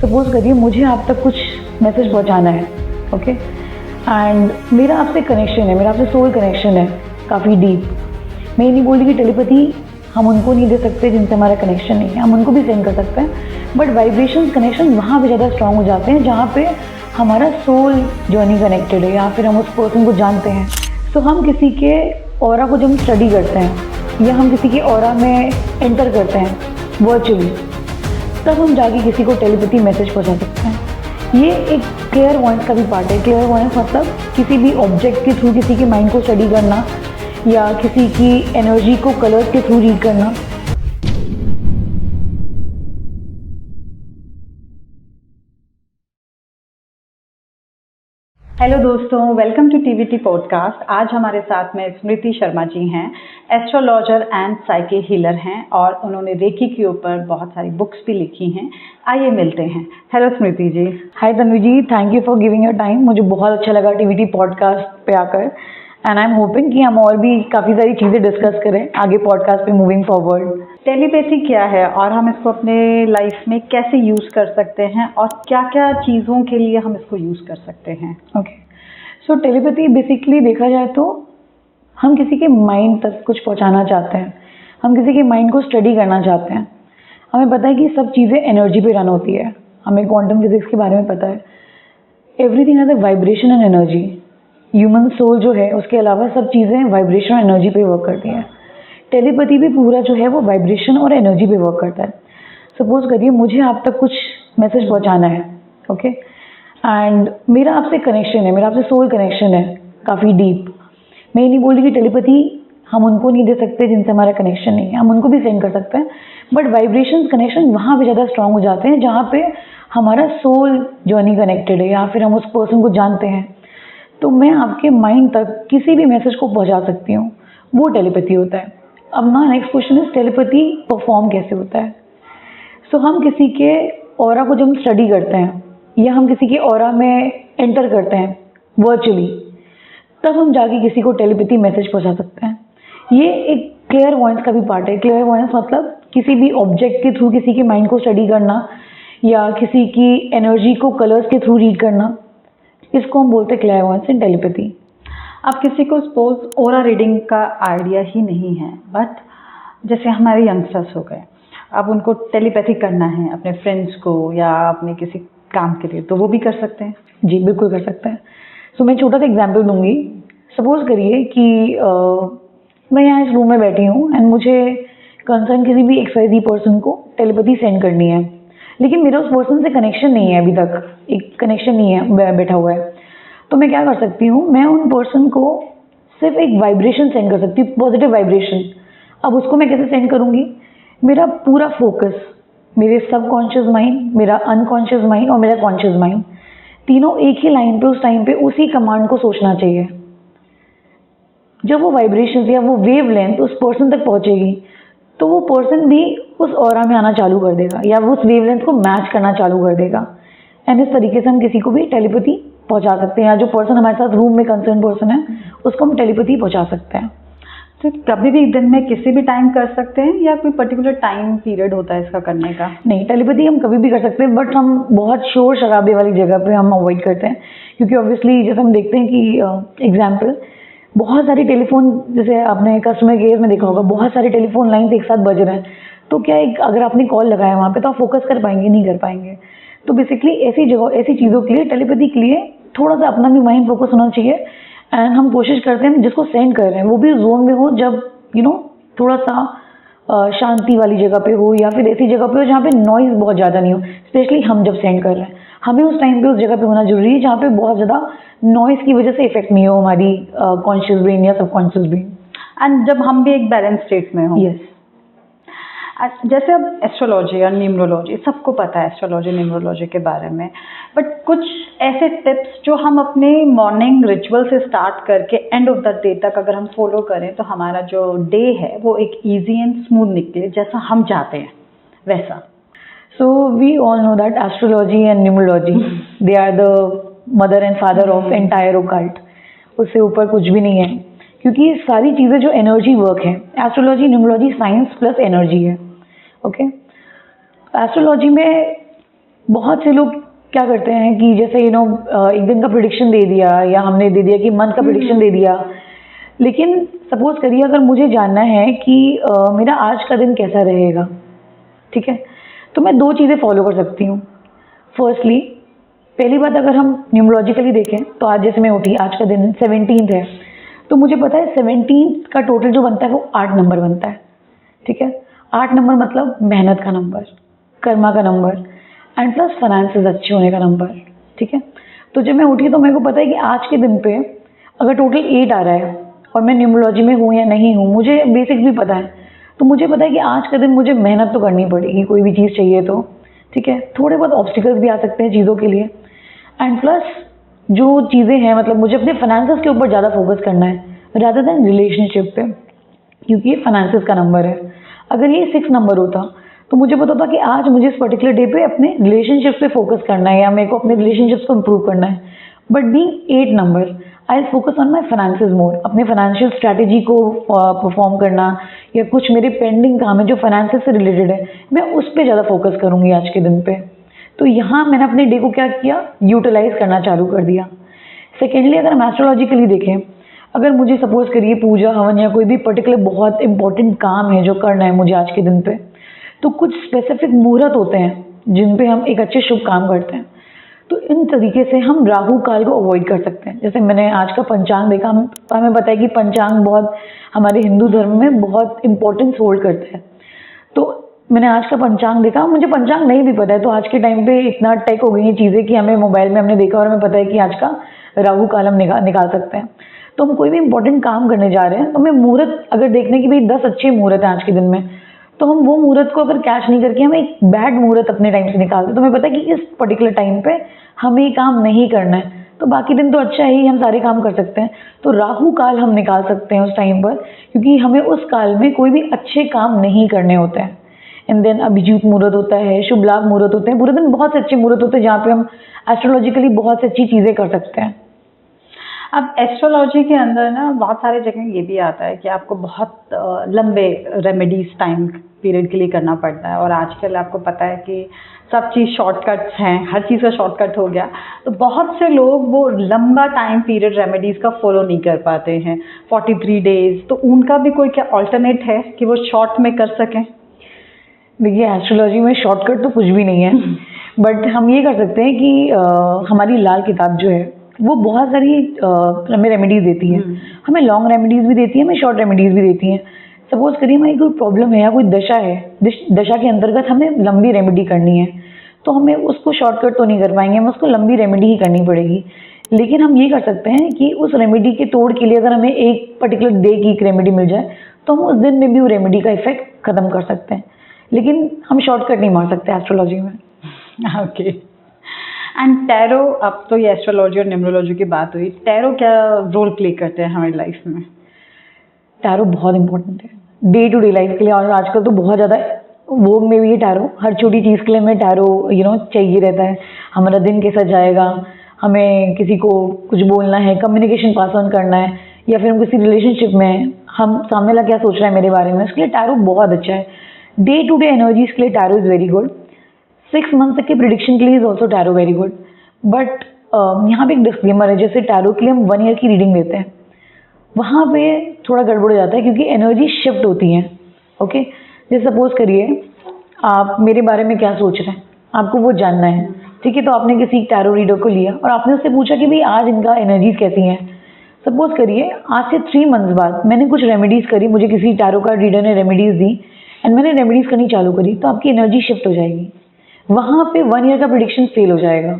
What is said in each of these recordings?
Suppose करिए मुझे आप तक कुछ मैसेज पहुंचाना है, ओके, एंड मेरा आपसे कनेक्शन है, मेरा आपसे सोल कनेक्शन है काफ़ी डीप। मैं ये नहीं बोल रही कि टेलीपैथी हम उनको नहीं दे सकते जिनसे हमारा कनेक्शन नहीं है, हम उनको भी सेंड कर सकते हैं, बट वाइब्रेशन कनेक्शन वहाँ पे ज़्यादा स्ट्रांग हो जाते हैं जहाँ पे हमारा सोल जर्नी कनेक्टेड है या फिर हम उस पर्सन को जानते हैं। तो हम किसी के ऑरा को जब हम स्टडी करते हैं या हम किसी के ऑरा में एंटर करते हैं वर्चुअली, तब हम जाके किसी को टेलीपैथी मैसेज पहुंचा सकते हैं। ये एक क्लियर वॉइस का भी पार्ट है। क्लियर वॉइस मतलब किसी भी ऑब्जेक्ट के थ्रू किसी के माइंड को स्टडी करना या किसी की एनर्जी को कलर्स के थ्रू रीड करना। हेलो दोस्तों, वेलकम टू टीवीटी पॉडकास्ट। आज हमारे साथ में स्मृति शर्मा जी हैं, एस्ट्रोलॉजर एंड साइकी हीलर हैं और उन्होंने रेकी के ऊपर बहुत सारी बुक्स भी लिखी हैं। आइए मिलते हैं। Hello Smriti ji. Hi Tanvi ji, thank you for giving your time. मुझे बहुत अच्छा लगा टीवीटी पॉडकास्ट पे आकर, एंड आई एम होपिंग कि हम और भी काफ़ी सारी चीज़ें डिस्कस करें आगे पॉडकास्ट पे मूविंग फॉरवर्ड। टेलीपैथी क्या है और हम इसको अपने लाइफ में कैसे यूज़ कर सकते हैं और क्या क्या चीज़ों के लिए हम इसको यूज़ कर सकते हैं? ओके, सो टेलीपैथी बेसिकली देखा जाए तो हम किसी के माइंड तक कुछ पहुंचाना चाहते हैं, हम किसी के माइंड को स्टडी करना चाहते हैं। हमें पता है कि सब चीज़ें एनर्जी पे रन होती है, हमें क्वांटम फिजिक्स के बारे में पता है। Everything has a vibration and energy. Human soul जो है उसके अलावा सब चीज़ें वाइब्रेशन और एनर्जी पे वर्क करती हैं। टेलीपैथी भी पूरा जो है वो वाइब्रेशन और एनर्जी पे वर्क करता है। सपोज करिए मुझे आप तक कुछ मैसेज पहुंचाना है, ओके, एंड मेरा आपसे कनेक्शन है, मेरा आपसे सोल कनेक्शन है काफ़ी डीप। मैं ये नहीं बोल रही कि टेलीपैथी हम उनको नहीं दे सकते जिनसे हमारा कनेक्शन नहीं है, हम उनको भी सेंड कर सकते हैं, बट वाइब्रेशन कनेक्शन वहाँ पे ज़्यादा स्ट्रांग हो जाते हैं जहाँ पे हमारा सोल जर्नी कनेक्टेड है या फिर हम उस पर्सन को जानते हैं। तो मैं आपके माइंड तक किसी भी मैसेज को पहुँचा सकती हूँ, वो टेलीपैथी होता है। अब ना next question is telepathy perform कैसे होता है। सो हम किसी के ऑरा को जब हम स्टडी करते हैं या हम किसी के ऑरा में एंटर करते हैं वर्चुअली, तब हम जाके किसी को टेलीपैथी मैसेज पहुंचा सकते हैं। ये एक क्लियर वॉइस का भी पार्ट है। क्लियर वॉइस मतलब किसी भी ऑब्जेक्ट के थ्रू किसी के माइंड को स्टडी करना या किसी की एनर्जी को कलर्स के थ्रू रीड करना, इसको हम बोलते हैं क्लियर वॉइस इन टेलीपैथी। अब किसी को सपोज ओरा रीडिंग का आइडिया ही नहीं है, बट जैसे हमारे यंगस्टर्स हो गए, अब उनको टेलीपैथी करना है अपने फ्रेंड्स को या अपने किसी काम के लिए, तो वो भी कर सकते हैं? जी बिल्कुल कर सकते हैं। सो मैं छोटा सा एग्जांपल दूंगी। सपोज करिए कि मैं यहाँ इस रूम में बैठी हूँ एंड मुझे कंसर्न किसी भी XYZ पर्सन को टेलीपैथी सेंड करनी है, लेकिन मेरा उस पर्सन से कनेक्शन नहीं है, अभी तक एक कनेक्शन नहीं है बैठा हुआ है। तो मैं क्या कर सकती हूँ, मैं उन पर्सन को सिर्फ एक वाइब्रेशन सेंड कर सकती हूँ, पॉजिटिव वाइब्रेशन। अब उसको मैं कैसे सेंड करूँगी? मेरा पूरा फोकस, मेरे सबकॉन्शियस माइंड, मेरा अनकॉन्शियस माइंड और मेरा कॉन्शियस माइंड, तीनों एक ही लाइन पे उस टाइम पे उसी कमांड को सोचना चाहिए। जब वो वाइब्रेशन या वो वेव लेंथ उस पर्सन तक पहुंचेगी तो वो पर्सन भी उस ऑरा में आना चालू कर देगा या वो उस वेव लेंथ को मैच करना चालू कर देगा। एंड इस तरीके से हम किसी को भी टेलीपैथी पहुंचा सकते हैं, या जो पर्सन हमारे साथ रूम में कंसर्न पर्सन है उसको हम टेलीपैथी पहुंचा सकते हैं। तो कभी भी दिन में किसी भी टाइम कर सकते हैं या कोई पर्टिकुलर टाइम पीरियड होता है इसका करने का? नहीं, टेलीपैथी हम कभी भी कर सकते हैं, बट हम बहुत शोर शराबे वाली जगह पे हम अवॉइड करते हैं, क्योंकि ऑब्वियसली जैसे हम देखते हैं कि एग्जाम्पल बहुत सारी टेलीफोन, जैसे आपने कस्टमर केयर में देखा होगा, बहुत सारे टेलीफोन लाइन एक साथ बज रहे हैं, तो क्या अगर आपने कॉल लगाया वहाँ पे तो आप फोकस कर पाएंगे? नहीं कर पाएंगे। तो बेसिकली ऐसी जगह, ऐसी चीज़ों के लिए, टेलीपैथी के लिए थोड़ा सा अपना भी माइंड फोकस होना चाहिए। एंड हम कोशिश करते हैं जिसको सेंड कर रहे हैं वो भी जोन में हो, जब थोड़ा सा शांति वाली जगह पे हो या फिर ऐसी जगह पे हो जहाँ पे नॉइज़ बहुत ज़्यादा नहीं हो। स्पेशली हम जब सेंड कर रहे हैं, हमें उस टाइम पे उस जगह पे होना जरूरी है जहाँ पे बहुत ज़्यादा नॉइज़ की वजह से इफेक्ट नहीं हो हमारी कॉन्शियस ब्रेन या सबकॉन्शियस ब्रेन। एंड जब हम भी एक बैलेंस स्टेट में हो। यस। जैसे अब एस्ट्रोलॉजी और न्यूमरोलॉजी, सबको पता है एस्ट्रोलॉजी न्यूमरोलॉजी के बारे में, बट कुछ ऐसे टिप्स जो हम अपने मॉर्निंग रिचुअल से स्टार्ट करके एंड ऑफ द डे तक अगर हम फॉलो करें तो हमारा जो डे है वो एक इजी एंड स्मूथ निकले, जैसा हम चाहते हैं वैसा। So we all know that astrology and numerology, they are the mother and father of entire occult. उससे ऊपर कुछ भी नहीं है, क्योंकि सारी चीज़ें जो एनर्जी वर्क है, astrology numerology science plus energy है। ओके, एस्ट्रोलॉजी में बहुत से लोग क्या करते हैं कि जैसे एक दिन का प्रिडिक्शन दे दिया, या हमने दे दिया कि मंथ का प्रिडिक्शन दे दिया, लेकिन सपोज करिए अगर मुझे जानना है कि मेरा आज का दिन कैसा रहेगा, ठीक है, तो मैं 2 चीज़ें फॉलो कर सकती हूँ। फर्स्टली, पहली बात अगर हम न्यूमरोलॉजिकली देखें तो आज जैसे मैं उठी, आज का दिन 17th है, तो मुझे पता है 17th का टोटल जो बनता है वो 8 नंबर बनता है, ठीक है। 8 नंबर मतलब मेहनत का नंबर, कर्मा का नंबर एंड प्लस फाइनेंसेस अच्छे होने का नंबर, ठीक है। तो जब मैं उठी तो मेरे को पता है कि आज के दिन पे अगर टोटल 8 आ रहा है और मैं न्यूमरोलॉजी में हूँ या नहीं हूँ, मुझे बेसिक्स भी पता है, तो मुझे पता है कि आज का दिन मुझे मेहनत तो करनी पड़ेगी, कोई भी चीज़ चाहिए तो, ठीक है। थोड़े बहुत ऑब्स्टिकल्स भी आ सकते हैं चीज़ों के लिए, एंड प्लस जो चीज़ें हैं, मतलब मुझे अपने फाइनेंसेस के ऊपर ज़्यादा फोकस करना है रादर देन रिलेशनशिप पे, क्योंकि ये फाइनेंसेस का नंबर है। अगर ये 6 नंबर होता तो मुझे पता था कि आज मुझे इस पर्टिकुलर डे पे अपने रिलेशनशिप पे फोकस करना है, या मेरे को अपने रिलेशनशिप्स को इम्प्रूव करना है। But being 8 number, I focus on my finances more, अपने फाइनेंशियल स्ट्रैटेजी को परफॉर्म करना, या कुछ मेरे पेंडिंग काम है जो फाइनेंसेस से रिलेटेड है, मैं उस पर ज़्यादा फोकस करूँगी आज के दिन पे। तो यहाँ मैंने अपने डे को क्या किया, यूटिलाइज करना चालू कर दिया। सेकेंडली, अगर हम एस्ट्रोलॉजिकली देखें, अगर मुझे सपोज करिए पूजा हवन या कोई भी पर्टिकुलर बहुत इंपॉर्टेंट काम है जो करना है मुझे आज के दिन पे, तो कुछ स्पेसिफिक मुहूर्त होते हैं जिन पे हम एक अच्छे शुभ काम करते हैं। तो इन तरीके से हम राहु काल को अवॉइड कर सकते हैं। जैसे मैंने आज का पंचांग देखा, हमें पता है कि पंचांग बहुत हमारे हिंदू धर्म में बहुत इंपॉर्टेंस होल्ड करता है। तो मैंने आज का पंचांग देखा, मुझे पंचांग नहीं भी पता है, तो आज के टाइम पे इतना टेक हो गई है चीज़ें कि हमें मोबाइल में हमने देखा और हमें पता है कि आज का राहु काल हम निकाल सकते हैं। तो हम कोई भी इंपॉर्टेंट काम करने जा रहे हैं तो हमें मुहूर्त अगर देखने की भाई 10 अच्छे मुहूर्त हैं आज के दिन में, तो हम वो मुहूर्त को अगर कैच नहीं करके हम एक बैड मुहूर्त अपने टाइम से निकालते हैं, तो हमें पता है कि इस पर्टिकुलर टाइम पे हमें ये काम नहीं करना है, तो बाकी दिन तो अच्छा है ही, हम सारे काम कर सकते हैं। तो राहु काल हम निकाल सकते हैं उस टाइम पर, क्योंकि हमें उस काल में कोई भी अच्छे काम नहीं करने होते हैं। एंड देन अभिजीत मुहूर्त होता है, शुभ लाभ मुहूर्त होते हैं, पूरे दिन बहुत से अच्छे मुहूर्त होते हैं जहाँ पे हम एस्ट्रोलॉजिकली बहुत सी अच्छी चीज़ें कर सकते हैं। अब एस्ट्रोलॉजी के अंदर ना बहुत सारे जगह ये भी आता है कि आपको बहुत लंबे रेमेडीज टाइम पीरियड के लिए करना पड़ता है, और आजकल आपको पता है कि सब चीज़ शॉर्टकट्स हैं, हर चीज़ का शॉर्टकट हो गया, तो बहुत से लोग वो लंबा टाइम पीरियड रेमेडीज़ का फॉलो नहीं कर पाते हैं, 43 डेज, तो उनका भी कोई क्या अल्टरनेट है कि वो शॉर्ट में कर सकें? देखिए, एस्ट्रोलॉजी में शॉर्टकट तो कुछ भी नहीं है, बट हम ये कर सकते हैं कि हमारी लाल किताब जो है वो बहुत सारी हमें रेमेडीज़ देती है। हमें लॉन्ग रेमेडीज़ भी देती है, हमें शॉर्ट रेमेडीज़ भी देती हैं। सपोज करिए हमारी कोई प्रॉब्लम है या कोई दशा है, दशा के अंतर्गत हमें लंबी रेमेडी करनी है, तो हमें उसको शॉर्टकट तो नहीं कर पाएंगे, हमें उसको लंबी रेमेडी ही करनी पड़ेगी। लेकिन हम ये कर सकते हैं कि उस रेमेडी के तोड़ के लिए अगर हमें एक पर्टिकुलर डे की एक रेमेडी मिल जाए, तो हम उस दिन में भी वो रेमेडी का इफेक्ट खत्म कर सकते हैं, लेकिन हम शॉर्टकट नहीं मार सकते एस्ट्रोलॉजी में। ओके। एंड टैरो, अब तो ये एस्ट्रोलॉजी और न्यूमरोलॉजी की बात हुई, टैरो क्या रोल प्ले करते हैं हमारी लाइफ में? टैरो बहुत इंपॉर्टेंट है डे टू डे लाइफ के लिए, और आजकल तो बहुत ज़्यादा वोग में भी ये टैरो, हर छोटी चीज़ के लिए हमें टैरो चाहिए रहता है। हमारा दिन कैसा जाएगा, हमें किसी को कुछ बोलना है, कम्युनिकेशन पास ऑन करना है, या फिर हम किसी रिलेशनशिप में, हम सामने वाला क्या सोच रहा है मेरे बारे में, उसके लिए टैरो बहुत अच्छा है। डे टू डे एनर्जीज के लिए tarot is very good. 6 month तक के प्रिडिक्शन के लिए is also tarot very good. But यहाँ पे एक डिस्क्लेमर है, जैसे टैरो के लिए हम 1 ईयर की रीडिंग देते हैं, वहाँ पे थोड़ा गड़बड़ हो जाता है क्योंकि एनर्जी शिफ्ट होती हैं। ओके, जैसे सपोज करिए आप मेरे बारे में क्या सोच रहे हैं, आपको वो जानना है, ठीक है। तो आपने किसी टैरो रीडर को लिया और आपने उससे पूछा कि भाई आज इनका एनर्जीज कैसी हैं। सपोज करिए आज से 3 मंथ्स बाद मैंने कुछ रेमेडीज़ करी, मुझे किसी टैरो का रीडर ने रेमेडीज़ दी एंड मैंने रेमेडीज़ करनी चालू करी, तो आपकी एनर्जी शिफ्ट हो जाएगी, वहाँ पे 1 ईयर का प्रिडिक्शन फेल हो जाएगा।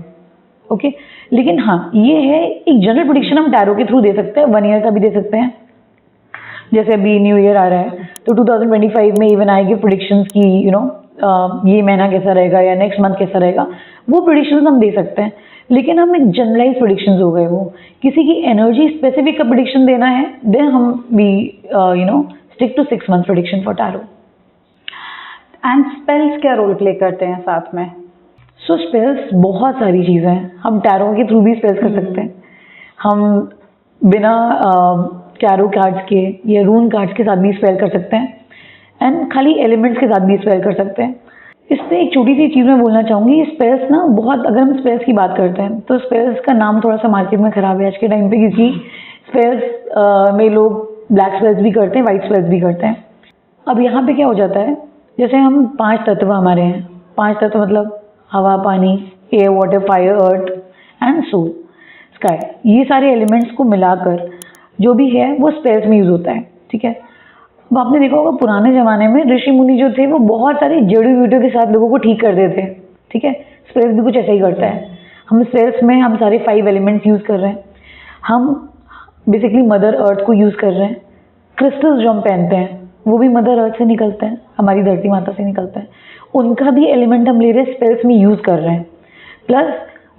ओके, लेकिन हाँ ये है एक जनरल प्रिडिक्शन हम टैरो के थ्रू दे सकते हैं, 1 ईयर का भी दे सकते हैं। जैसे अभी न्यू ईयर आ रहा है तो 2025 में इवन आई गिव प्रिडिक्शंस की ये महीना कैसा रहेगा या नेक्स्ट मंथ कैसा रहेगा, वो प्रिडिक्शंस हम दे सकते हैं। लेकिन हम एक जनरलाइज प्रिडिक्शंस हो गए, वो किसी की एनर्जी स्पेसिफिक का प्रिडिक्शन देना है, देन हम we stick to 6 month prediction for tarot. And spells क्या रोल प्ले करते हैं साथ में? सो स्पेल्स बहुत सारी चीज़ें हैं, हम टैरो के थ्रू भी स्पेल्स कर सकते हैं, हम बिना टैरो कार्ड्स के या रून कार्ड्स के साथ भी स्पेल कर सकते हैं, एंड खाली एलिमेंट्स के साथ भी स्पेल कर सकते हैं। इस पे एक छोटी सी चीज़ मैं बोलना चाहूँगी, ये स्पेल्स ना बहुत, अगर हम स्पेल्स की बात करते हैं तो स्पेल्स का नाम थोड़ा सा मार्केट में ख़राब है आज के टाइम पे, क्योंकि स्पेल्स में लोग ब्लैक स्पेल्स भी करते हैं, वाइट स्पेल्स भी करते हैं। अब यहाँ पे क्या हो जाता है, जैसे हम 5 तत्व हमारे हैं, 5 तत्व मतलब हवा, पानी, air, water, fire, earth and soul, sky, ये सारे एलिमेंट्स को मिलाकर जो भी है वो स्पेल्स में यूज़ होता है, ठीक है। अब आपने देखा होगा पुराने ज़माने में ऋषि मुनि जो थे वो बहुत सारी जड़ी बूटियों के साथ लोगों को ठीक कर देते थे, ठीक है। स्पेल्स भी कुछ ऐसा ही करता है। हम स्पेल्स में हम सारे 5 एलिमेंट्स यूज़ कर रहे हैं, हम बेसिकली मदर अर्थ को यूज़ कर रहे हैं। क्रिस्टल्स जो हम पहनते हैं वो भी मदर अर्थ से निकलते हैं, हमारी धरती माता से निकलते हैं, उनका भी एलिमेंट हम ले रहे हैं, स्पेल्स में यूज़ कर रहे हैं। प्लस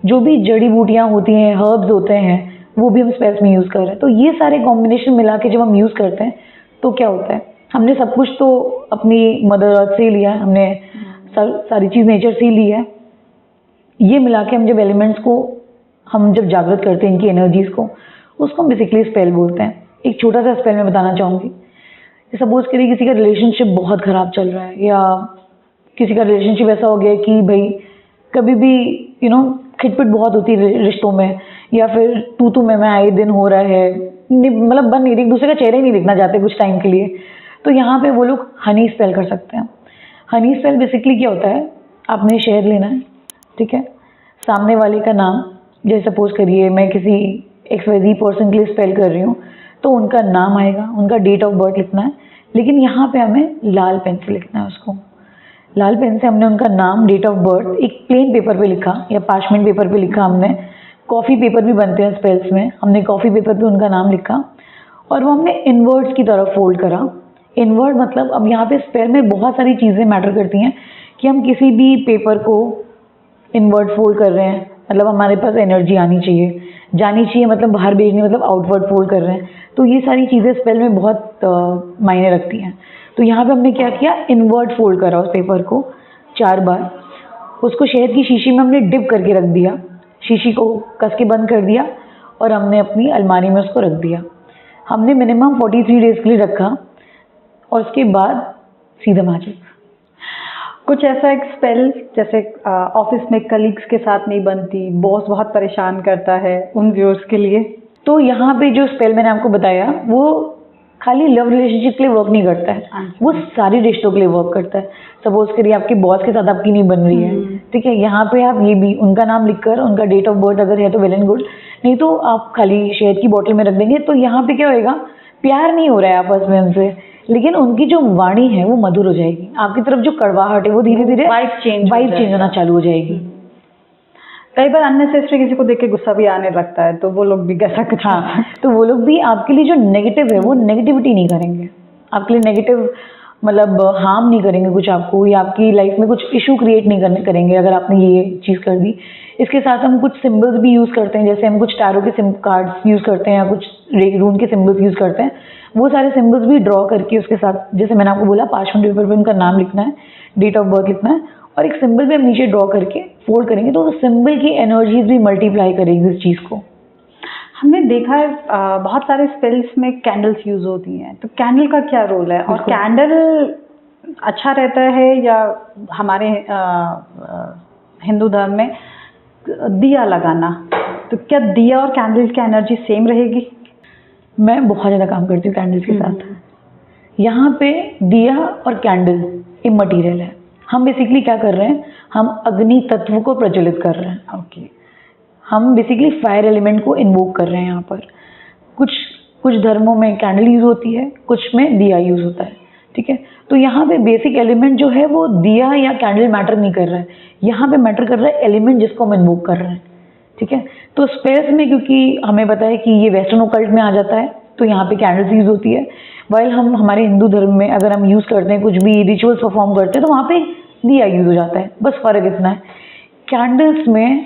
जो भी जड़ी बूटियाँ होती हैं, हर्ब्स होते हैं, वो भी हम स्पेल्स में यूज़ कर रहे हैं। तो ये सारे कॉम्बिनेशन मिला के जब हम यूज़ करते हैं तो क्या होता है, हमने सब कुछ तो अपनी मदर अर्थ से ही लिया है, हमने सारी चीज़ नेचर से ही ली है। ये मिला के हम जब एलिमेंट्स को हम जब जागृत करते हैं, इनकी एनर्जीज़ को, उसको हम बेसिकली स्पेल बोलते हैं। एक छोटा सा स्पेल मैं बताना चाहूँगी। सपोज करिए किसी का रिलेशनशिप बहुत ख़राब चल रहा है, या किसी का रिलेशनशिप ऐसा हो गया कि भाई कभी भी खिटपिट बहुत होती है रिश्तों में, या फिर तू मैं आए दिन हो रहा है, मतलब बन नहीं रही, एक दूसरे का चेहरा ही नहीं दिखना चाहते कुछ टाइम के लिए। तो यहाँ पे वो लोग हनी स्पेल कर सकते हैं। हनी स्पेल बेसिकली क्या होता है, आपने शहद लेना है, ठीक है, सामने वाले का नाम, जैसे सपोज करिए मैं किसी XYZ पर्सन के लिए स्पेल कर रही हूँ, तो उनका नाम आएगा, उनका डेट ऑफ बर्थ लिखना है, लेकिन यहाँ पे हमें लाल पेन से लिखना है उसको। लाल पेन से हमने उनका नाम, डेट ऑफ बर्थ एक प्लेन पेपर पे लिखा या पार्चमेंट पेपर पे लिखा हमने, कॉफ़ी पेपर भी बनते हैं स्पेल्स में, हमने कॉफ़ी पेपर पे उनका नाम लिखा और वो हमने इनवर्ड्स की तरफ फोल्ड करा। इनवर्ड मतलब अब यहाँ पे स्पेल में बहुत सारी चीज़ें मैटर करती हैं कि हम किसी भी पेपर को इनवर्ड फोल्ड कर रहे हैं, मतलब हमारे पास एनर्जी आनी चाहिए, जानी चाहिए, मतलब बाहर भेजनी, मतलब आउटवर्ड फोल्ड कर रहे हैं। तो ये सारी चीज़ें स्पेल में बहुत मायने रखती हैं। तो यहाँ पे हमने क्या किया, इनवर्ड फोल्ड करा उस पेपर को 4 बार, उसको शहद की शीशी में हमने डिप करके रख दिया, शीशी को कस के बंद कर दिया और हमने अपनी अलमारी में उसको रख दिया। हमने मिनिमम 43 डेज़ के लिए रखा और उसके बाद सीधा मैजिक। कुछ ऐसा एक स्पेल जैसे ऑफिस में कलीग्स के साथ नहीं बनती, बॉस बहुत परेशान करता है, उन व्यूअर्स के लिए? तो यहाँ पे जो स्पेल मैंने आपको बताया वो खाली लव रिलेशनशिप के लिए वर्क नहीं करता है, वो सारी रिश्तों के लिए वर्क करता है। सपोज करिए आपके बॉस के साथ आपकी नहीं बन रही है, ठीक है, यहाँ पे आप ये भी उनका नाम लिखकर, उनका डेट ऑफ बर्थ अगर है तो वेल एंड गुड, नहीं तो आप खाली शहद की बोतल में रख देंगे। तो यहाँ पे क्या होएगा, प्यार नहीं हो रहा है आपस में उनसे, लेकिन उनकी जो वाणी है वो मधुर हो जाएगी, आपकी तरफ जो कड़वाहट है वो धीरे धीरे वाइब चेंज होना चालू हो जाएगी। कई बार अननेसेसरी किसी को देख के गुस्सा भी आने लगता है, तो वो लोग भी कैसा कुछ, हाँ, तो वो लोग भी आपके लिए जो नेगेटिव है वो नेगेटिविटी नहीं करेंगे, आपके लिए नेगेटिव मतलब हार्म नहीं करेंगे कुछ आपको, या आपकी लाइफ में कुछ इशू क्रिएट नहीं करेंगे अगर आपने ये चीज़ कर दी। इसके साथ हम कुछ सिम्बल्स भी यूज़ करते हैं, जैसे हम कुछ टैरो के कार्ड्स यूज़ करते हैं या कुछ रून के सिम्बल्स यूज़ करते हैं। वो सारे सिम्बल्स भी ड्रॉ करके उसके साथ, जैसे मैंने आपको बोला, पार्चमेंट पेपर पे उनका नाम लिखना है, डेट ऑफ बर्थ लिखना है और एक सिंबल भी हम नीचे ड्रॉ करके फोल्ड करेंगे, तो उस सिंबल की एनर्जीज भी मल्टीप्लाई करेगी इस चीज़ को। हमने देखा है बहुत सारे स्पेल्स में कैंडल्स यूज होती हैं, तो कैंडल का क्या रोल है और कैंडल अच्छा रहता है या हमारे हिंदू धर्म में दिया लगाना, तो क्या दिया और कैंडल की एनर्जी सेम रहेगी? मैं बहुत ज़्यादा काम करती हूँ कैंडल्स के साथ। यहाँ पे दिया और कैंडल इममटीरियल है, हम बेसिकली क्या कर रहे हैं, हम अग्नि तत्व को प्रज्वलित कर रहे हैं। ओके, हम बेसिकली फायर एलिमेंट को इन्वोक कर रहे हैं। यहाँ पर कुछ धर्मों में कैंडल यूज़ होती है, कुछ में दिया यूज़ होता है, ठीक है। तो यहाँ पे बेसिक एलिमेंट जो है वो दिया या कैंडल मैटर नहीं कर रहा है, यहाँ पे मैटर कर रहा है एलिमेंट जिसको हम इन्वोक कर रहे हैं, ठीक है। तो स्पेस में क्योंकि हमें पता है कि ये वेस्टर्न ओकल्ट में आ जाता है, तो यहाँ पे कैंडल्स यूज़ होती है। वाइल हम हमारे हिंदू धर्म में अगर हम यूज़ करते हैं, कुछ भी रिचुअल्स परफॉर्म करते हैं, तो वहाँ पे दिया यूज़ हो जाता है, बस फ़र्क इतना है। कैंडल्स में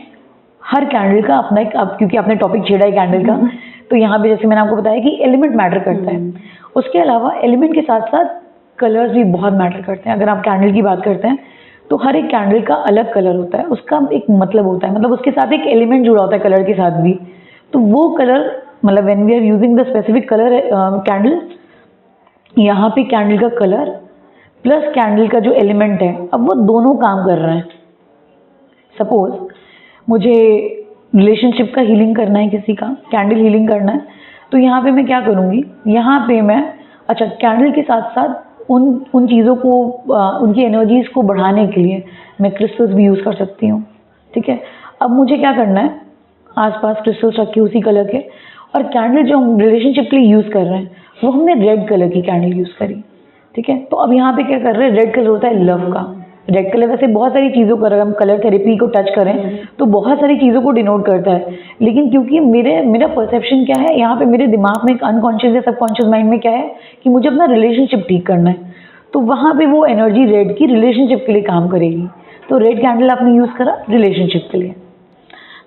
हर कैंडल का अपना एक, क्योंकि आपने टॉपिक छेड़ा है कैंडल का, तो यहाँ पे जैसे मैंने आपको बताया कि एलिमेंट मैटर करता है। उसके अलावा एलिमेंट के साथ साथ कलर्स भी बहुत मैटर करते हैं। अगर आप कैंडल की बात करते हैं तो हर एक कैंडल का अलग कलर होता है, उसका एक मतलब होता है, मतलब उसके साथ एक एलिमेंट जुड़ा होता है कलर के साथ भी। तो वो कलर मतलब when we are using the specific colour candle, यहाँ पे कैंडल का कलर प्लस कैंडल का जो एलिमेंट है, अब वो दोनों काम कर रहे हैं। सपोज मुझे रिलेशनशिप का हीलिंग करना है, किसी का कैंडल हीलिंग करना है, तो यहाँ पे मैं क्या करूँगी, यहाँ पे मैं अच्छा कैंडल के साथ साथ उन चीज़ों को उनकी एनर्जीज़ को बढ़ाने के लिए मैं क्रिस्टल्स भी यूज़ कर सकती हूँ। ठीक है, अब मुझे क्या करना है, आसपास क्रिस्टल्स रखे उसी कलर के, और कैंडल जो हम रिलेशनशिप के लिए यूज़ कर रहे हैं वो हमने रेड कलर की कैंडल यूज़ करी। ठीक है, तो अब यहाँ पे क्या कर रहे हैं, रेड कलर होता है लव का। रेड कलर वैसे बहुत सारी चीज़ों का, अगर हम कलर थेरेपी को टच करें तो बहुत सारी चीज़ों को डिनोट करता है, लेकिन क्योंकि मेरा परसेप्शन क्या है, यहाँ पे मेरे दिमाग में एक अनकॉन्शियस या सबकॉन्शियस माइंड में क्या है कि मुझे अपना रिलेशनशिप ठीक करना है, तो वहाँ पे वो एनर्जी रेड की रिलेशनशिप के लिए काम करेगी। तो रेड कैंडल आपने यूज़ करा रिलेशनशिप के लिए।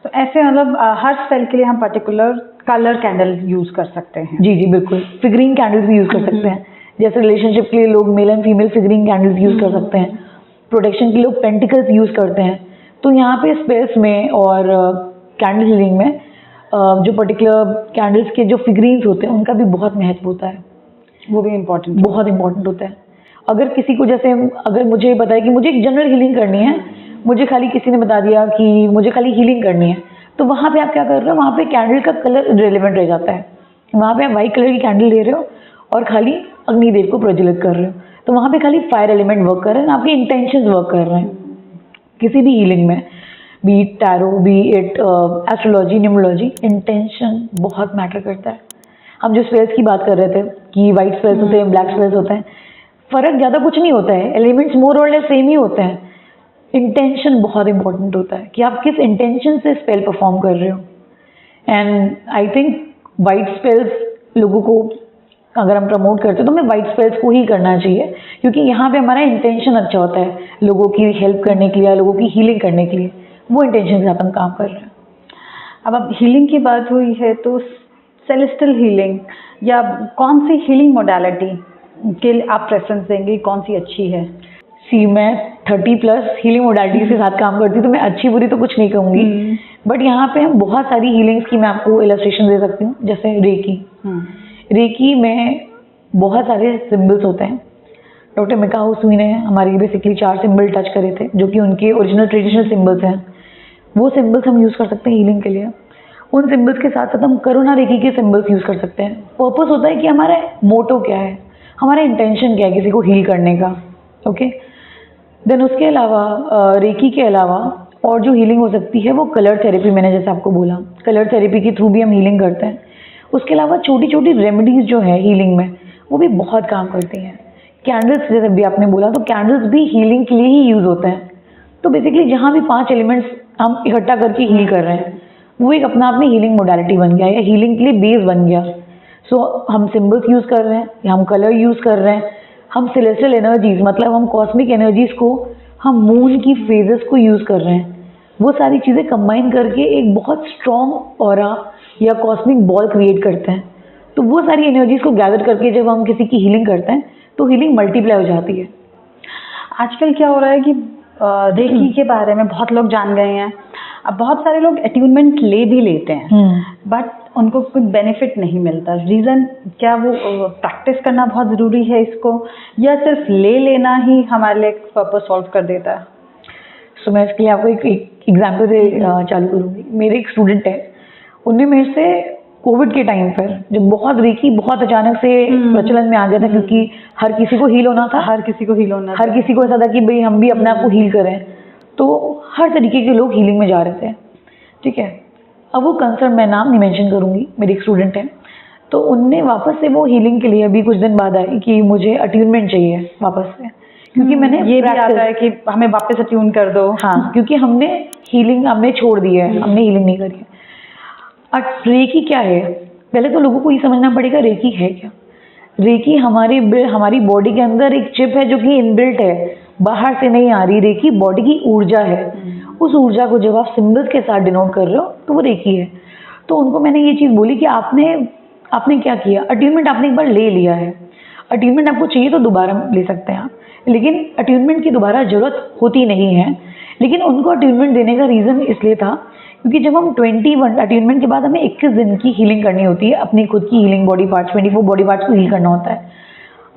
तो ऐसे मतलब हर स्पेल के लिए हम पर्टिकुलर कलर कैंडल यूज़ कर सकते हैं। जी जी बिल्कुल, फिगरिंग कैंडल्स भी यूज़ कर सकते हैं। जैसे रिलेशनशिप के लिए लोग male and female figuring candles use कर सकते हैं, प्रोटेक्शन के लिए लोग पेंटिकल्स यूज़ करते हैं। तो यहाँ पे स्पेल्स में और कैंडल हीलिंग में जो पर्टिकुलर कैंडल्स के जो फिगरीन्स होते हैं उनका भी बहुत महत्व होता है, वो भी इम्पोर्टेंट, बहुत इंपॉर्टेंट होता है। अगर किसी को, जैसे अगर मुझे पता है कि मुझे एक जनरल हीलिंग करनी है, मुझे खाली किसी ने बता दिया कि मुझे खाली हीलिंग करनी है, तो वहाँ पे आप क्या कर रहे हो, वहाँ पे कैंडल का कलर रिलेवेंट रह जाता है। वहाँ पे आप वाइट कलर की कैंडल ले रहे हो और खाली अग्निदेव को प्रज्वलित कर रहे हो, तो वहाँ पे खाली फायर एलिमेंट वर्क कर रहे हैं, आपके इंटेंशंस वर्क कर रहे हैं। किसी भी हीलिंग में, B it tarot, B it astrology, numerology, intention बहुत मैटर करता है। हम जो स्पेल्स की बात कर रहे थे कि वाइट स्पेल्स होते हैं, ब्लैक स्पेल्स होते हैं, फ़र्क ज़्यादा कुछ नहीं होता है, एलिमेंट्स मोर और लेस सेम ही होते हैं। इंटेंशन बहुत इंपॉर्टेंट होता है कि आप किस इंटेंशन से स्पेल परफॉर्म कर रहे हो। And I think white spells लोगों को, अगर हम प्रमोट करते हैं तो हमें वाइट स्पेल्स को ही करना चाहिए, क्योंकि यहाँ पे हमारा इंटेंशन अच्छा होता है लोगों की हेल्प करने के लिए, लोगों की हीलिंग करने के लिए, वो इंटेंशन से अपन काम कर रहे हैं। अब हीलिंग की बात हुई है तो सेलेस्टियल हीलिंग या कौन सी हीलिंग मोडालिटी के लिए आप प्रेफरेंस देंगे, कौन सी अच्छी है? सी मैं 30+ हीलिंग मोडालिटीज के साथ काम करती हूँ, तो मैं अच्छी बुरी तो कुछ नहीं कहूँगी, बट यहाँ पे हम बहुत सारी हीलिंग्स की मैं आपको इलस्ट्रेशन दे सकती हूँ। जैसे रेकी, रेकी में बहुत सारे सिंबल्स होते हैं। डॉक्टर मिकाओ सुई ने हमारी बेसिकली 4 सिंबल टच करे थे, जो कि उनके ओरिजिनल ट्रेडिशनल सिंबल्स हैं। वो सिंबल्स हम यूज़ कर सकते हैं हीलिंग के लिए। उन सिंबल्स के साथ साथ हम करुणा रेकी के सिंबल्स यूज़ कर सकते हैं। पर्पस होता है कि हमारा मोटो क्या है, हमारा इंटेंशन क्या है किसी को हील करने का। ओके, देन उसके अलावा रेकी के अलावा और जो हीलिंग हो सकती है वो कलर थेरेपी, मैंने जैसे आपको बोला, कलर थेरेपी के थ्रू भी हम हीलिंग करते हैं। उसके अलावा छोटी छोटी रेमेडीज़ जो है हीलिंग में, वो भी बहुत काम करती हैं। कैंडल्स जैसे भी आपने बोला, तो कैंडल्स भी हीलिंग के लिए ही यूज़ होते हैं। तो बेसिकली जहाँ भी 5 एलिमेंट्स हम इकट्ठा करके हील कर रहे हैं, वो एक अपना आप में हीलिंग मोडालिटी बन गया या हीलिंग के लिए बेस बन गया। सो हम सिंबल्स यूज़ कर रहे हैं या हम कलर यूज़ कर रहे हैं, हम सेलेस्टियल एनर्जीज, मतलब हम कॉस्मिक एनर्जीज को, हम मून की फेजेस को यूज़ कर रहे हैं। वो सारी चीज़ें कंबाइन करके एक बहुत स्ट्रॉन्ग ऑरा या कॉस्मिक बॉल क्रिएट करते हैं। तो वो सारी एनर्जीज को गैदर करके जब हम किसी की हीलिंग करते हैं तो हीलिंग मल्टीप्लाई हो जाती है। आजकल क्या हो रहा है कि रेकी के बारे में बहुत लोग जान गए हैं। अब बहुत सारे लोग अट्यूनमेंट ले भी लेते हैं, बट उनको कोई बेनिफिट नहीं मिलता। रीज़न क्या, वो प्रैक्टिस करना बहुत ज़रूरी है इसको, या सिर्फ ले लेना ही हमारे लिए पर्पस सॉल्व कर देता है? सो मैं इसके लिए आपको एक एग्जाम्पल से चालू करूँगी। मेरे एक स्टूडेंट है, उनने मेरे से कोविड के टाइम पर, जब बहुत रेकी बहुत अचानक से प्रचलन में आ गया था, क्योंकि हर किसी को हील होना था, हर किसी को हील होना, हर किसी को ऐसा था कि भाई हम भी अपने आप को हील करें, तो हर तरीके के लोग हीलिंग में जा रहे थे। ठीक है, अब वो कंसर्न, मैं नाम नहीं मेंशन करूँगी, मेरी एक स्टूडेंट है, तो उनने वापस से वो हीलिंग के लिए अभी कुछ दिन बाद आई कि मुझे अट्यूनमेंट चाहिए वापस से, क्योंकि मैंने ये भी आता है कि हमें वापस अट्यून कर दो। हाँ, क्योंकि हमने हीलिंग हमने छोड़ दी है, हमने हीलिंग नहीं करी है। अब रेकी क्या है, पहले तो लोगों को ये समझना पड़ेगा रेकी है क्या। रेकी हमारी बॉडी के अंदर एक चिप है जो कि इनबिल्ट है, बाहर से नहीं आ रही। रेकी बॉडी की ऊर्जा है, उस ऊर्जा को जब आप सिंबल्स के साथ डिनोट कर रहे हो तो वो रेकी है। तो उनको मैंने ये चीज़ बोली कि आपने क्या किया, अट्यूनमेंट आपने एक बार ले लिया है, अट्यूनमेंट आपको चाहिए तो दोबारा ले सकते हैं आप, लेकिन अट्यूनमेंट की दोबारा ज़रूरत होती नहीं है। लेकिन उनको अट्यूनमेंट देने का रीज़न इसलिए था क्योंकि जब हम 21 अट्यूनमेंट के बाद हमें 21 दिन की हीलिंग करनी होती है, अपनी खुद की healing, body parts, 24 body parts को हील करना होता है।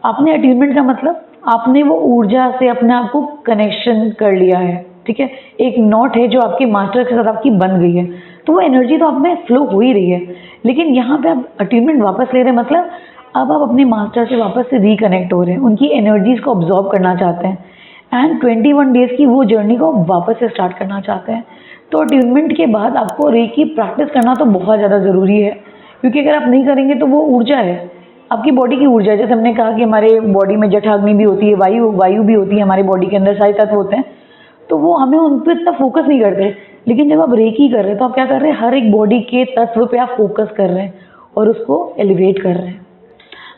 आपने अट्यूनमेंट का मतलब आपने वो ऊर्जा से अपने आप को कनेक्शन कर लिया है, ठीक है, एक नॉट है जो आपके मास्टर के साथ आपकी बन गई है, तो वो एनर्जी तो आप में फ्लो हो ही रही है। लेकिन यहाँ पे आप अटेनमेंट वापस ले रहे हैं, मतलब अब आप अपने मास्टर से वापस से रिकनेक्ट हो रहे हैं, उनकी एनर्जीज को ऑब्जॉर्व करना चाहते हैं एंड 21 डेज की वो जर्नी को वापस से स्टार्ट करना चाहते हैं। तो अटेनमेंट के बाद आपको रेकी प्रैक्टिस करना तो बहुत ज़्यादा ज़रूरी है, क्योंकि अगर आप नहीं करेंगे तो वो ऊर्जा है, आपकी बॉडी की ऊर्जा है। जैसे हमने कहा कि हमारे बॉडी में जठराग्नि भी होती है, वायु भी होती है, हमारे बॉडी के अंदर सारे तत्व होते हैं, तो वो हमें उन पर इतना फोकस नहीं करते। लेकिन जब आप रेकी कर रहे हैं तो आप क्या कर रहे हैं, हर एक बॉडी के तत्व पे आप फोकस कर रहे हैं और उसको एलिवेट कर रहे हैं।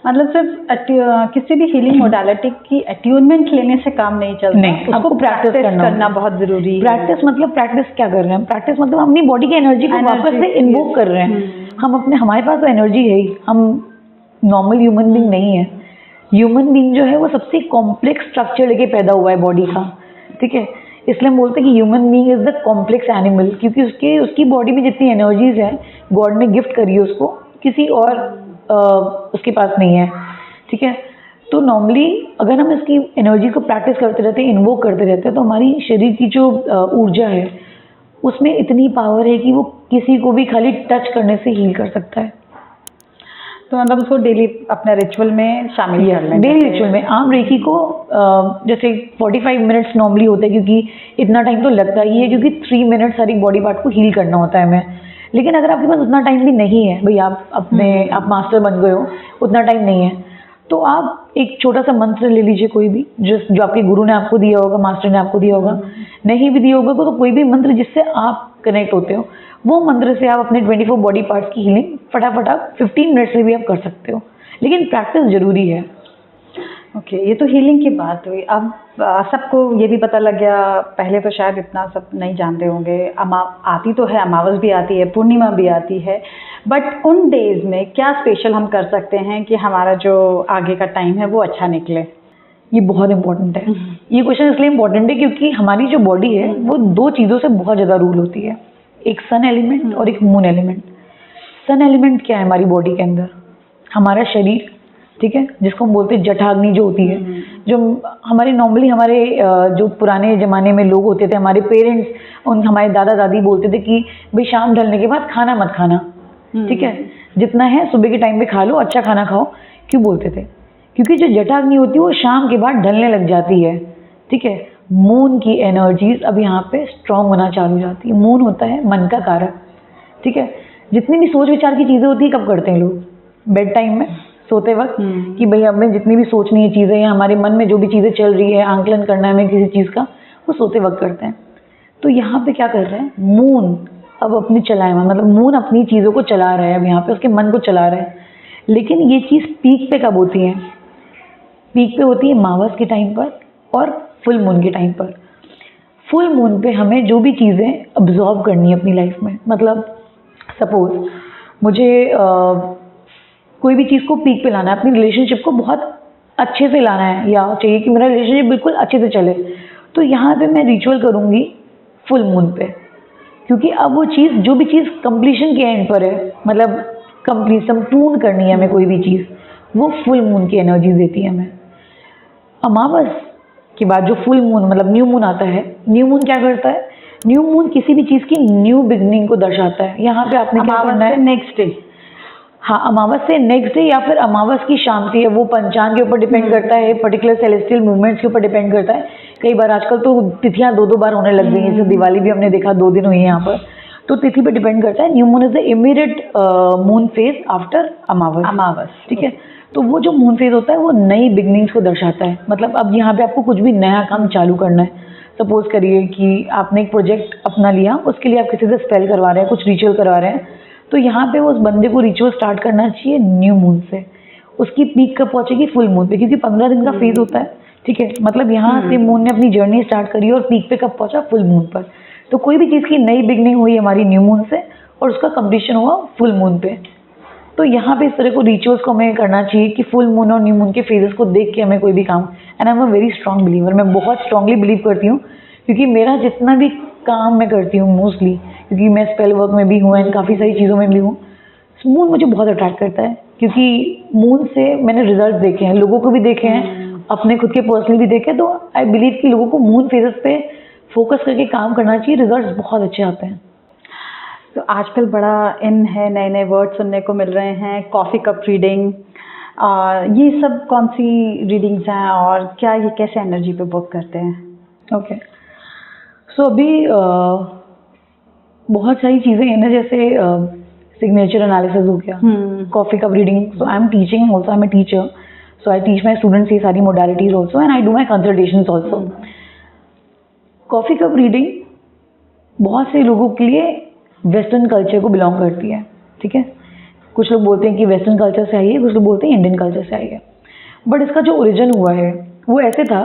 मतलब सिर्फ किसी भी हीलिंग मोडालिटी की अट्यूनमेंट लेने से काम नहीं चलता, नहीं, उसको आपको प्रैक्टिस करना बहुत जरूरी है। प्रैक्टिस मतलब प्रैक्टिस क्या कर रहे हैं, प्रैक्टिस मतलब हम अपनी बॉडी की एनर्जी को वापस से इन्वोक कर रहे हैं। हम अपने, हमारे पास तो एनर्जी है ही, हम नॉर्मल ह्यूमन बीइंग नहीं है। ह्यूमन बीइंग जो है वो सबसे कॉम्प्लेक्स स्ट्रक्चर लेके पैदा हुआ है बॉडी का, ठीक है, इसलिए हम बोलते हैं कि human being is the complex animal, क्योंकि उसकी बॉडी में जितनी एनर्जीज है गॉड ने गिफ्ट करी है उसको, किसी और उसके पास नहीं है, ठीक है। तो नॉर्मली अगर हम इसकी एनर्जी को प्रैक्टिस करते रहते हैं, इन्वोक करते रहते हैं, तो हमारी शरीर की जो ऊर्जा है उसमें इतनी पावर है कि वो किसी को भी खाली टच करने से हील कर सकता है। तो मतलब उसको डेली अपने रिचुअल में शामिल कर लें। डेली रिचुअल में आप रेकी को जैसे 45 मिनट्स नॉर्मली होते हैं, क्योंकि इतना टाइम तो लगता ही है, क्योंकि 3 मिनट्स हर एक बॉडी पार्ट को हील करना होता है हमें। लेकिन अगर आपके पास उतना टाइम भी नहीं है, भाई आप मास्टर बन गए हो, उतना टाइम नहीं है, तो आप एक छोटा सा मंत्र ले लीजिए, कोई भी जो आपके गुरु ने आपको दिया होगा, मास्टर ने आपको दिया होगा, नहीं भी दिया होगा तो कोई भी मंत्र जिससे आप कनेक्ट होते हो, वो मंत्र से आप अपने 24 बॉडी पार्ट्स की हीलिंग फटाफट आप 15 मिनट्स में भी आप कर सकते हो, लेकिन प्रैक्टिस जरूरी है। ओके, ये तो हीलिंग की बात हुई। अब सबको ये भी पता लग गया, पहले तो शायद इतना सब नहीं जानते होंगे, आती तो है, अमावस भी आती है, पूर्णिमा भी आती है, बट उन डेज में क्या स्पेशल हम कर सकते हैं कि हमारा जो आगे का टाइम है वो अच्छा निकले? ये बहुत इंपॉर्टेंट है। ये क्वेश्चन इसलिए इंपॉर्टेंट है क्योंकि हमारी जो बॉडी है वो 2 चीज़ों से बहुत ज़्यादा रूल होती है, एक सन एलिमेंट और एक मून एलिमेंट। सन एलिमेंट क्या है हमारी बॉडी के अंदर, हमारा शरीर, ठीक है, जिसको हम बोलते हैं जठराग्नि जो होती है, जो हमारे नॉर्मली हमारे जो पुराने ज़माने में लोग होते थे, हमारे पेरेंट्स, हमारे दादा दादी बोलते थे कि भाई शाम ढलने के बाद खाना मत खाना, ठीक है, जितना है सुबह के टाइम पे खा लो, अच्छा खाना खाओ। क्यों बोलते थे? क्योंकि जो जठराग्नि होती है वो शाम के बाद ढलने लग जाती है, ठीक है। मून की एनर्जीज अब यहाँ पे स्ट्रांग होना चालू हो जाती है। मून होता है मन का कारक, ठीक है। जितनी भी सोच विचार की चीज़ें होती है कब करते हैं लोग? बेड टाइम में, सोते वक्त, कि भाई हमें जितनी भी सोचनी है चीज़ें या हमारे मन में जो भी चीज़ें चल रही है, आंकलन करना है हमें किसी चीज़ का, वो सोते वक्त करते हैं। तो यहाँ पे क्या कर रहे हैं, मून अब अपनी चलाएं, मतलब मून अपनी चीज़ों को चला रहा है, अब यहाँ पे उसके मन को चला रहा है। लेकिन ये चीज़ पीक पे कब होती है? पीक पे होती है अमावस के टाइम पर और फुल मून के टाइम पर। फुल मून पे हमें जो भी चीज़ें अब्जॉर्ब करनी है अपनी लाइफ में, मतलब सपोज मुझे कोई भी चीज़ को पीक पे लाना है, अपनी रिलेशनशिप को बहुत अच्छे से लाना है, या चाहिए कि मेरा रिलेशनशिप बिल्कुल अच्छे से चले, तो यहाँ पे मैं रिचुअल करूँगी फुल मून पे, क्योंकि अब वो चीज़, जो भी चीज़ कंप्लीशन के एंड पर है, मतलब संपूर्ण करनी है हमें कोई भी चीज़, वो फुल मून की एनर्जी देती है हमें। अमावस के बाद जो फुल मून मतलब न्यू मून आता है, न्यू मून क्या करता है? न्यू मून किसी भी चीज़ की न्यू बिगनिंग को दर्शाता है। यहाँ पे आपने क्या करना है? नेक्स्ट डे, हाँ, अमावस से नेक्स्ट डे या फिर अमावस की शाम से, वो पंचांग के ऊपर डिपेंड करता है, पर्टिकुलर सेलेस्टियल मूवमेंट्स के ऊपर डिपेंड करता है। कई बार आजकल तो तिथियां 2-2 बार होने लग गई हैं, जैसे दिवाली भी हमने देखा 2 दिन हुई है यहाँ पर, तो तिथि पे डिपेंड करता है। New moon is the immediate moon phase after अमावस, ठीक है। तो वो जो मून फेज होता है वो नई बिगनिंग्स को दर्शाता है। मतलब अब यहाँ पे आपको कुछ भी नया काम चालू करना है, सपोज करिए कि आपने एक प्रोजेक्ट अपना लिया, उसके लिए आप किसी से स्पेल करवा रहे हैं, कुछ रिचुअल करवा रहे हैं, तो यहाँ पे उस बंदे को रिचुअल स्टार्ट करना चाहिए न्यू मून से। उसकी पीक कब पहुंचेगी? फुल मून पे, क्योंकि 15 दिन का फेज होता है, ठीक है। मतलब यहाँ से मून ने अपनी जर्नी स्टार्ट करी और पीक पे कब पहुंचा? फुल मून पर। तो कोई भी चीज़ की नई बिगनिंग हुई हमारी न्यू मून से और उसका कंप्लीशन हुआ फुल मून पे। तो यहाँ पे इस तरह को रिचुअल्स को हमें करना चाहिए कि फुल मून और न्यू मून के फेजेस को देख के हमें कोई भी काम, and I am a very strong believer, मैं बहुत स्ट्रांगली बिलीव करती हूँ, क्योंकि मेरा जितना भी काम मैं करती हूँ मोस्टली, क्योंकि मैं स्पेल वर्क में भी हूँ एंड काफ़ी सारी चीज़ों में भी हूँ, मून मुझे बहुत अट्रैक्ट करता है, क्योंकि मून से मैंने रिजल्ट देखे हैं, लोगों को भी देखे हैं अपने खुद के पर्सनली भी देखें तो आई बिलीव कि लोगों को मून फेजेस पे फोकस करके काम करना चाहिए, रिजल्ट्स बहुत अच्छे आते हैं। तो आजकल बड़ा इन है, नए नए वर्ड सुनने को मिल रहे हैं, कॉफ़ी कप रीडिंग, ये सब कौन सी रीडिंग्स हैं और क्या ये कैसे एनर्जी पे वर्क करते हैं? ओके, सो अभी बहुत सारी चीज़ें हैं ना, जैसे सिग्नेचर एनालिसिस हो गया, coffee cup reading. So I am teaching also, I am a teacher, so I teach my students ये सारी modalities also and I do my consultations also. Coffee cup reading बहुत से लोगों के लिए वेस्टर्न कल्चर को बिलोंग करती है, ठीक है। कुछ लोग बोलते हैं कि वेस्टर्न कल्चर से आई है, कुछ लोग बोलते हैं इंडियन कल्चर से आई है, बट इसका जो ओरिजिन हुआ है वो ऐसे था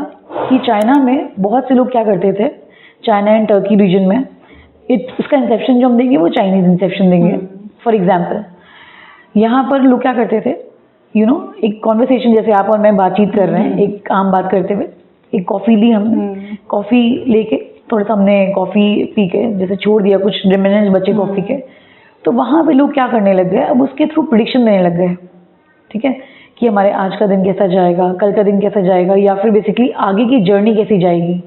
कि चाइना में बहुत से लोग क्या करते थे, चाइना एंड टर्की रीजन में, इसका इंसेप्शन जो हम देंगे वो चाइनीज इंसेप्शन देंगे। फॉर एग्जाम्पल, यहाँ पर लोग क्या करते थे, यू नो, एक कॉन्वर्सेशन जैसे आप और मैं बातचीत कर रहे हैं, एक आम बात करते हुए, एक कॉफ़ी ली हमने, कॉफ़ी लेके थोड़ा सा हमने कॉफ़ी पी के जैसे छोड़ दिया, कुछ रिमेनेंट्स बचे कॉफ़ी के, तो वहाँ पे लोग क्या करने लग गए, अब उसके थ्रू प्रेडिक्शन देने लग गए, ठीक है, कि हमारे आज का दिन कैसा जाएगा, कल का दिन कैसा जाएगा, या फिर बेसिकली आगे की जर्नी कैसी जाएगी।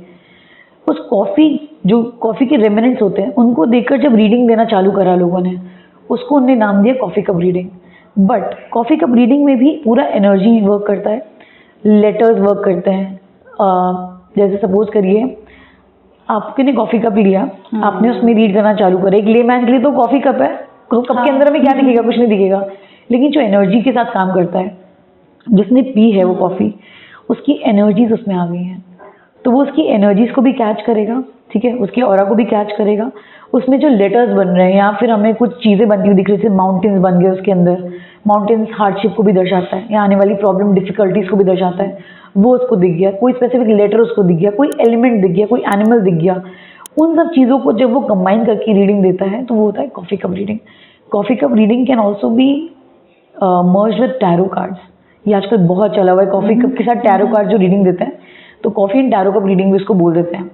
उस कॉफ़ी, जो कॉफ़ी के रेमिनेंट्स होते हैं, उनको देखकर जब रीडिंग देना चालू करा लोगों ने, उसको उन्होंने नाम दिया coffee cup reading. But coffee cup reading में भी पूरा एनर्जी वर्क करता है, लेटर्स वर्क करते हैं। जैसे सपोज करिए आपने कॉफ़ी कप लिया, आपने उसमें रीड करना चालू करा, एक लेमैन के लिए तो कॉफ़ी कप है, तो कप के अंदर हमें क्या दिखेगा, कुछ नहीं दिखेगा, लेकिन जो एनर्जी के साथ काम करता है, जिसने पी है वो कॉफ़ी, उसकी एनर्जीज उसमें आ गई हैं, तो वो उसकी एनर्जीज को भी कैच करेगा, ठीक है, उसकी ऑरा को भी कैच करेगा। उसमें जो लेटर्स बन रहे हैं या फिर हमें कुछ चीज़ें बनती हुई दिख रही है, जैसे माउंटेन्स बन गए उसके अंदर, माउंटेन्स हार्डशिप को भी दर्शाता है या आने वाली प्रॉब्लम डिफिकल्टीज को भी दर्शाता है, वो उसको दिख गया, कोई स्पेसिफिक लेटर उसको दिख गया, कोई एलिमेंट दिख गया, कोई एनिमल दिख गया। उन सब चीज़ों को जब वो कंबाइन करके रीडिंग देता है तो वो होता है coffee cup reading. Coffee cup reading can also be merge with tarot cards, ये आजकल बहुत चला हुआ है, कॉफ़ी कप के साथ टैरो कार्ड जो रीडिंग देते हैं, तो coffee and tarot cup reading भी इसको बोल देते हैं।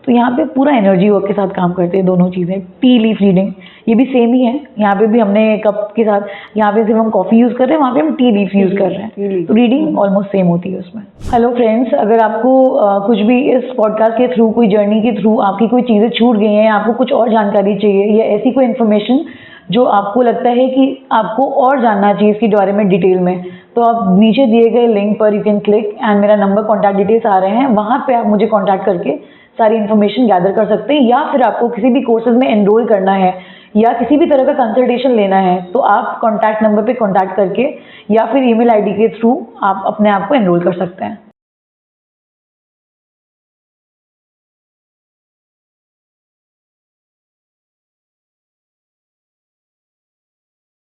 तो यहाँ पे पूरा एनर्जी वर्क के साथ काम करते हैं दोनों चीज़ें। टी लीफ रीडिंग, ये भी सेम ही है, यहाँ पे भी हमने कप के साथ, यहाँ पे सिर्फ हम कॉफ़ी यूज़ कर रहे हैं, वहाँ पे हम टी लीफ यूज़ कर रहे हैं, तो रीडिंग ऑलमोस्ट सेम होती है उसमें। हेलो फ्रेंड्स, अगर आपको कुछ भी इस पॉडकास्ट के थ्रू, कोई जर्नी के थ्रू आपकी कोई चीज़ें छूट गई हैं, आपको कुछ और जानकारी चाहिए या ऐसी कोई इन्फॉर्मेशन जो आपको लगता है कि आपको और जानना चाहिए इसके बारे में डिटेल में, तो आप नीचे दिए गए लिंक पर यू कैन क्लिक एंड मेरा नंबर, कॉन्टैक्ट डिटेल्स आ रहे हैं, वहाँ पे आप मुझे कॉन्टैक्ट करके सारी इन्फॉर्मेशन गैदर कर सकते हैं। या फिर आपको किसी भी कोर्सेज में एनरोल करना है या किसी भी तरह का कंसल्टेशन लेना है, तो आप कॉन्टैक्ट नंबर पे कॉन्टैक्ट करके या फिर ईमेल आईडी के थ्रू आप अपने आप को एनरोल कर सकते हैं।